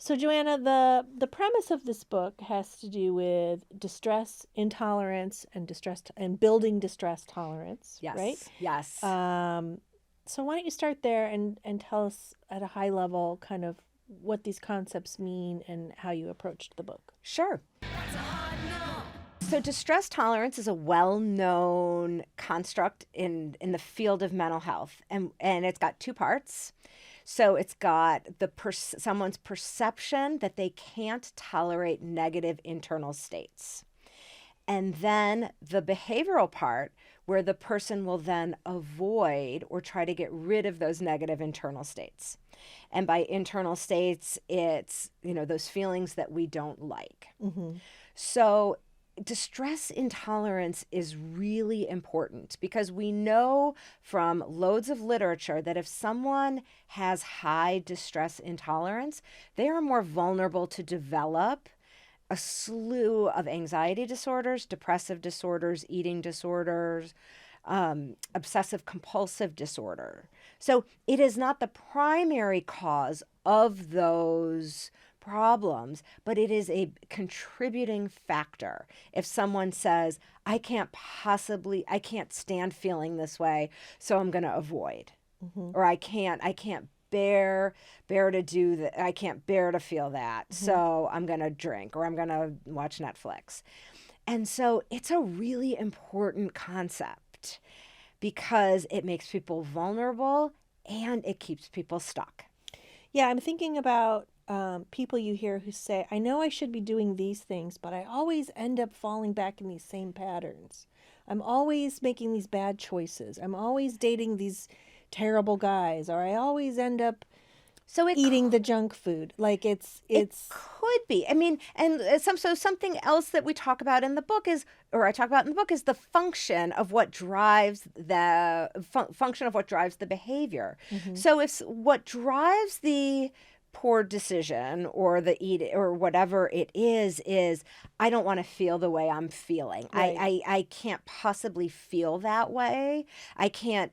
So Joanna, the premise of this book has to do with distress intolerance and building distress tolerance, right? Yes. Yes. So why don't you start there and tell us at a high level kind of what these concepts mean and how you approached the book. Sure. So distress tolerance is a well-known construct in the field of mental health, and it's got two parts. So it's got someone's perception that they can't tolerate negative internal states. And then the behavioral part, where the person will then avoid or try to get rid of those negative internal states. And by internal states, it's, those feelings that we don't like. Mm-hmm. So distress intolerance is really important because we know from loads of literature that if someone has high distress intolerance, they are more vulnerable to develop a slew of anxiety disorders, depressive disorders, eating disorders, obsessive compulsive disorder. So it is not the primary cause of those problems, but it is a contributing factor. If someone says, I can't stand feeling this way, so I'm going to avoid, or I can't bear to do that. I can't bear to feel that. So I'm going to drink or I'm going to watch Netflix. And so it's a really important concept because it makes people vulnerable and it keeps people stuck. Yeah, I'm thinking about people you hear who say, I know I should be doing these things, but I always end up falling back in these same patterns. I'm always making these bad choices. I'm always dating these terrible guys, or I always end up eating the junk food. Like it could be. I mean, and something else that we talk about in the book is, or I talk about in the book, is the function of what drives the function of what drives the behavior. So if what drives the poor decision or the eat or whatever it is I don't want to feel the way I'm feeling. Right. I can't possibly feel that way. I can't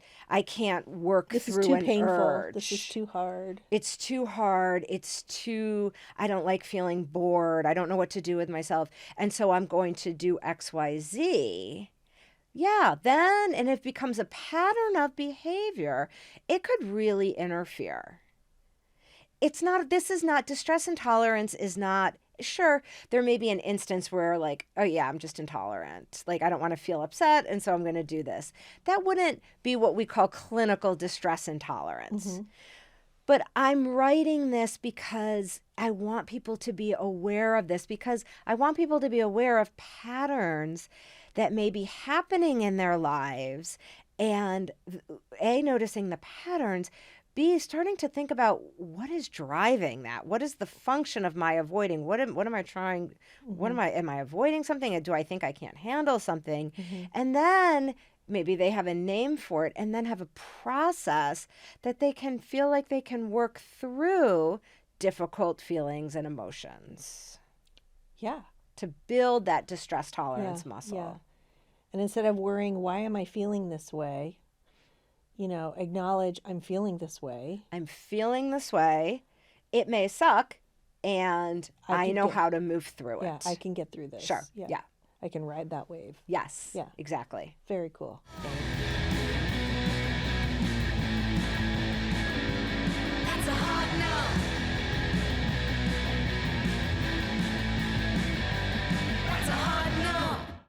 work this through is too an painful. urge. This is too hard. It's too hard. I don't like feeling bored. I don't know what to do with myself. And so I'm going to do XYZ. Yeah, then, and it becomes a pattern of behavior, it could really interfere. Distress intolerance is not, sure, there may be an instance where like, oh yeah, I'm just intolerant. Like I don't want to feel upset and so I'm going to do this. That wouldn't be what we call clinical distress intolerance. But I'm writing this because I want people to be aware of this, because I want people to be aware of patterns that may be happening in their lives, and A, noticing the patterns, B, starting to think about what is driving that. What is the function of my avoiding? What am I trying? Am I avoiding something? Do I think I can't handle something? And then maybe they have a name for it, and then have a process that they can feel like they can work through difficult feelings and emotions. Yeah. To build that distress tolerance muscle. Yeah. And instead of worrying, why am I feeling this way? Acknowledge I'm feeling this way. I'm feeling this way. It may suck, and I know how to move through it. Yeah, I can get through this. Sure. Yeah. I can ride that wave. Yes. Yeah. Exactly. Very cool. Thank you.